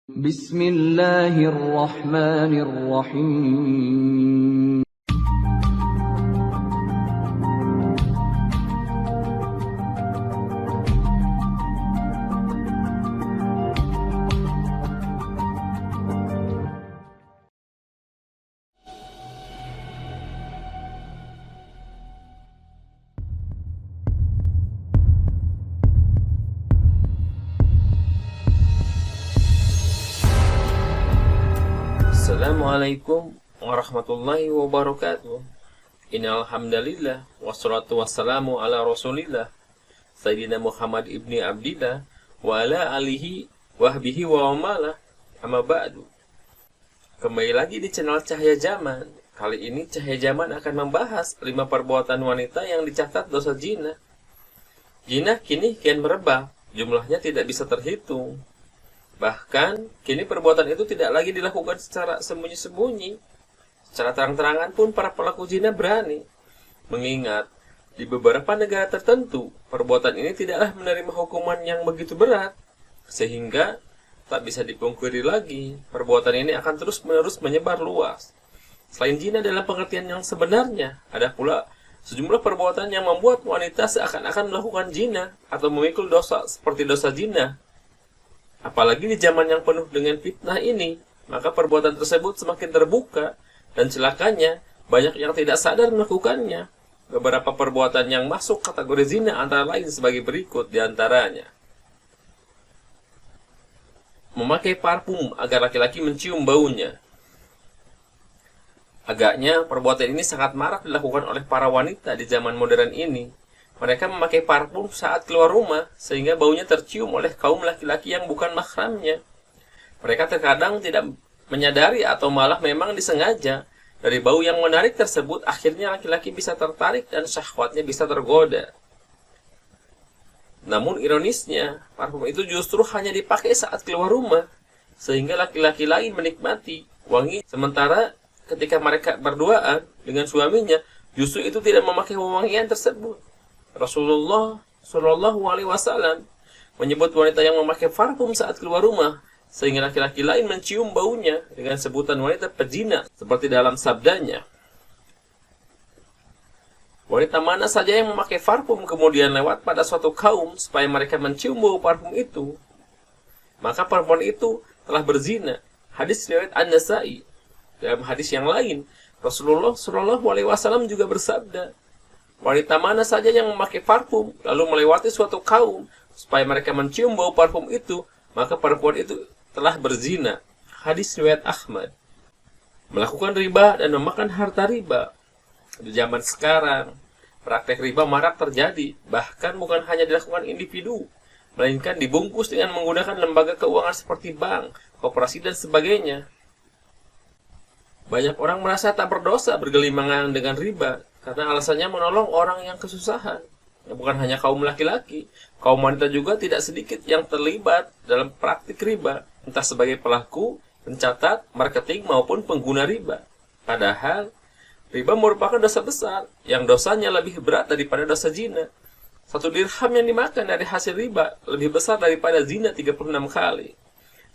Bismillahirrahmanirrahim. Assalamualaikum warahmatullahi wabarakatuh. Innal hamdalillah wassalatu wassalamu ala Rasulillah Sayyidina Muhammad ibni Abdillah wa ala alihi wahbihi wa wamala. Amma ba'du. Kembali lagi di channel Cahaya Zaman. Kali ini Cahaya Zaman akan membahas 5 perbuatan wanita yang dicatat dosa zina. Zina kini kian merebak, jumlahnya tidak bisa terhitung. Bahkan, kini perbuatan itu tidak lagi dilakukan secara sembunyi-sembunyi. Secara terang-terangan pun para pelaku zina berani. Mengingat, di beberapa negara tertentu, perbuatan ini tidaklah menerima hukuman yang begitu berat. Sehingga, tak bisa dipungkiri lagi, perbuatan ini akan terus-menerus menyebar luas. Selain zina dalam pengertian yang sebenarnya, ada pula sejumlah perbuatan yang membuat wanita seakan-akan melakukan zina atau memikul dosa seperti dosa zina. Apalagi di zaman yang penuh dengan fitnah ini, maka perbuatan tersebut semakin terbuka, dan celakanya, banyak yang tidak sadar melakukannya. Beberapa perbuatan yang masuk kategori zina antara lain sebagai berikut diantaranya. Memakai parfum agar laki-laki mencium baunya. Agaknya, perbuatan ini sangat marak dilakukan oleh para wanita di zaman modern ini. Mereka memakai parfum saat keluar rumah, sehingga baunya tercium oleh kaum laki-laki yang bukan mahramnya. Mereka terkadang tidak menyadari atau malah memang disengaja. Dari bau yang menarik tersebut, akhirnya laki-laki bisa tertarik dan syahwatnya bisa tergoda. Namun ironisnya, parfum itu justru hanya dipakai saat keluar rumah, sehingga laki-laki lain menikmati wangi. Sementara ketika mereka berduaan dengan suaminya, justru itu tidak memakai wewangian tersebut. Rasulullah Shallallahu Alaihi Wasallam menyebut wanita yang memakai parfum saat keluar rumah, sehingga laki-laki lain mencium baunya dengan sebutan wanita pezina, seperti dalam sabdanya. Wanita mana saja yang memakai parfum kemudian lewat pada suatu kaum supaya mereka mencium bau parfum itu, maka perempuan itu telah berzina. Hadis riwayat An-Nasa'i. Dalam hadis yang lain, Rasulullah Shallallahu Alaihi Wasallam juga bersabda, wanita mana saja yang memakai parfum lalu melewati suatu kaum supaya mereka mencium bau parfum itu, maka perempuan itu telah berzina. Hadis riwayat Ahmad. Melakukan riba dan memakan harta riba. Di zaman sekarang, praktek riba marak terjadi, bahkan bukan hanya dilakukan individu, melainkan dibungkus dengan menggunakan lembaga keuangan seperti bank, koperasi, dan sebagainya. Banyak orang merasa tak berdosa bergelimangan dengan riba, karena alasannya menolong orang yang kesusahan. Bukan hanya kaum laki-laki, kaum wanita juga tidak sedikit yang terlibat dalam praktik riba, entah sebagai pelaku, pencatat, marketing, maupun pengguna riba. Padahal, riba merupakan dosa besar, yang dosanya lebih berat daripada dosa zina. 1 dirham yang dimakan dari hasil riba lebih besar daripada zina 36 kali.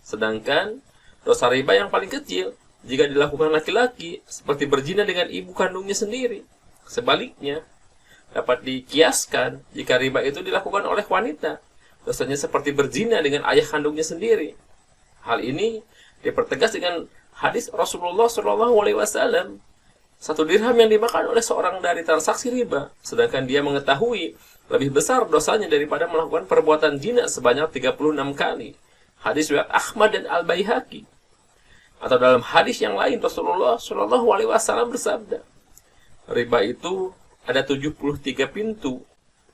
Sedangkan, dosa riba yang paling kecil, jika dilakukan laki-laki, seperti berzina dengan ibu kandungnya sendiri. Sebaliknya, dapat dikiaskan jika riba itu dilakukan oleh wanita, dosanya seperti berzina dengan ayah kandungnya sendiri. Hal ini dipertegas dengan hadis Rasulullah Shallallahu Alaihi Wasallam. 1 dirham yang dimakan oleh seorang dari transaksi riba, sedangkan dia mengetahui lebih besar dosanya daripada melakukan perbuatan zina sebanyak 36 kali. Hadis riwayat Ahmad dan Al-Baihaqi. Atau dalam hadis yang lain, Rasulullah Shallallahu Alaihi Wasallam bersabda, riba itu ada 73 pintu.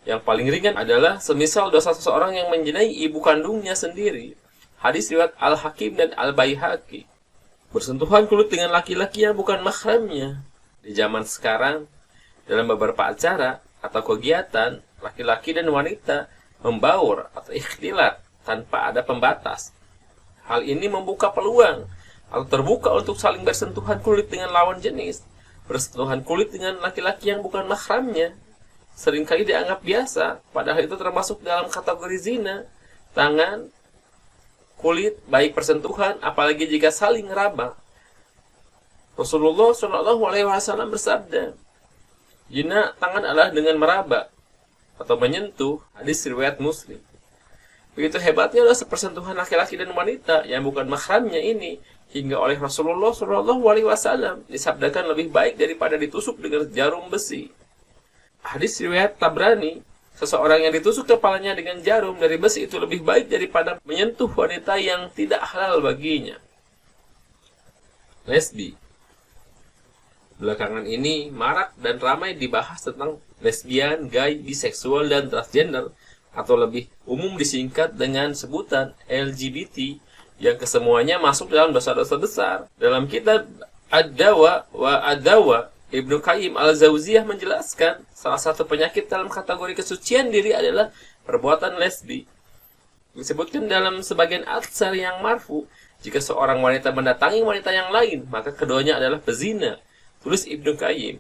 Yang paling ringan adalah semisal dosa seseorang yang menzinai ibu kandungnya sendiri. Hadis riwayat Al-Hakim dan Al-Baihaqi. Bersentuhan kulit dengan laki-laki yang bukan mahramnya. Di zaman sekarang, dalam beberapa acara atau kegiatan, laki-laki dan wanita membaur atau ikhtilat tanpa ada pembatas. Hal ini membuka peluang atau terbuka untuk saling bersentuhan kulit dengan lawan jenis. Bersentuhan kulit dengan laki-laki yang bukan mahramnya seringkali dianggap biasa, padahal itu termasuk dalam kategori zina. Tangan kulit, baik persentuhan, apalagi jika saling raba. Rasulullah Shallallahu Alaihi Wasallam bersabda, "Jinak tangan adalah dengan meraba atau menyentuh." Hadis riwayat Muslim. Begitu hebatnya adalah sepersentuhan laki-laki dan wanita yang bukan mahramnya ini, hingga oleh Rasulullah Shallallahu Alaihi Wasallam disabdakan lebih baik daripada ditusuk dengan jarum besi. Hadis riwayat Tabrani, seseorang yang ditusuk kepalanya dengan jarum dari besi itu lebih baik daripada menyentuh wanita yang tidak halal baginya. Lesbi. Belakangan ini marak dan ramai dibahas tentang lesbian, gay, biseksual, dan transgender, atau lebih umum disingkat dengan sebutan LGBT, yang kesemuanya masuk dalam dosa-dosa besar. Dalam kitab Ad-Dawa wa Ad-Dawa, Ibnu Qayyim Al-Jauziyah menjelaskan salah satu penyakit dalam kategori kesucian diri adalah perbuatan lesbi. Disebutkan dalam sebagian atsar yang marfu, jika seorang wanita mendatangi wanita yang lain, maka keduanya adalah pezina. Tulis Ibnu Qayyim.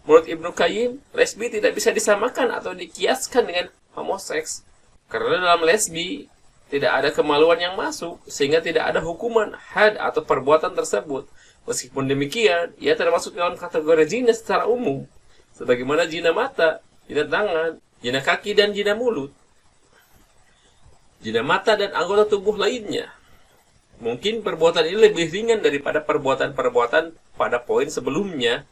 Menurut Ibnu Qayyim, lesbi tidak bisa disamakan atau dikiaskan dengan homoseks, karena dalam lesbi tidak ada kemaluan yang masuk, sehingga tidak ada hukuman had atau perbuatan tersebut. Meskipun demikian, ia termasuk dalam kategori zina secara umum, sebagaimana zina mata, zina tangan, zina kaki, dan zina mulut. Zina mata dan anggota tubuh lainnya. Mungkin perbuatan ini lebih ringan daripada perbuatan-perbuatan pada poin sebelumnya,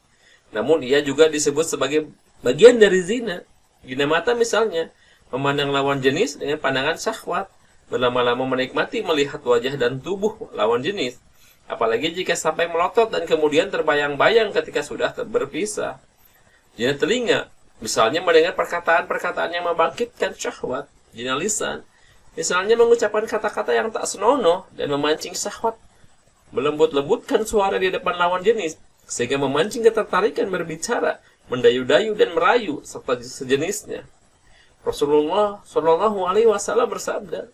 namun ia juga disebut sebagai bagian dari zina. Zina mata misalnya, memandang lawan jenis dengan pandangan syahwat, berlama-lama menikmati melihat wajah dan tubuh lawan jenis, apalagi jika sampai melotot dan kemudian terbayang-bayang ketika sudah berpisah. Zina telinga, misalnya mendengar perkataan-perkataan yang membangkitkan syahwat. Zina lisan, misalnya mengucapkan kata-kata yang tak senonoh dan memancing syahwat, melembut-lembutkan suara di depan lawan jenis, sehingga memancing ketertarikan berbicara, mendayu-dayu dan merayu, serta sejenisnya. Rasulullah Shallallahu Alaihi Wasallam bersabda,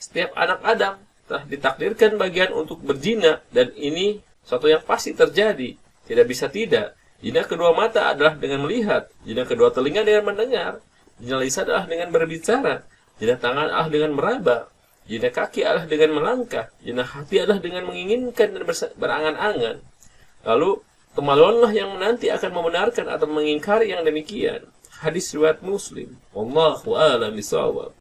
"Setiap anak Adam telah ditakdirkan bagian untuk berzina, dan ini suatu yang pasti terjadi, tidak bisa tidak. Zina kedua mata adalah dengan melihat, zina kedua telinga dengan mendengar, zina lisan adalah dengan berbicara, zina tangan adalah dengan meraba, zina kaki adalah dengan melangkah, zina hati adalah dengan menginginkan dan berangan-angan. Lalu kemaluanlah yang nanti akan membenarkan atau mengingkari yang demikian." Hadis riwayat Muslim. Wallahu a'lam bishawab.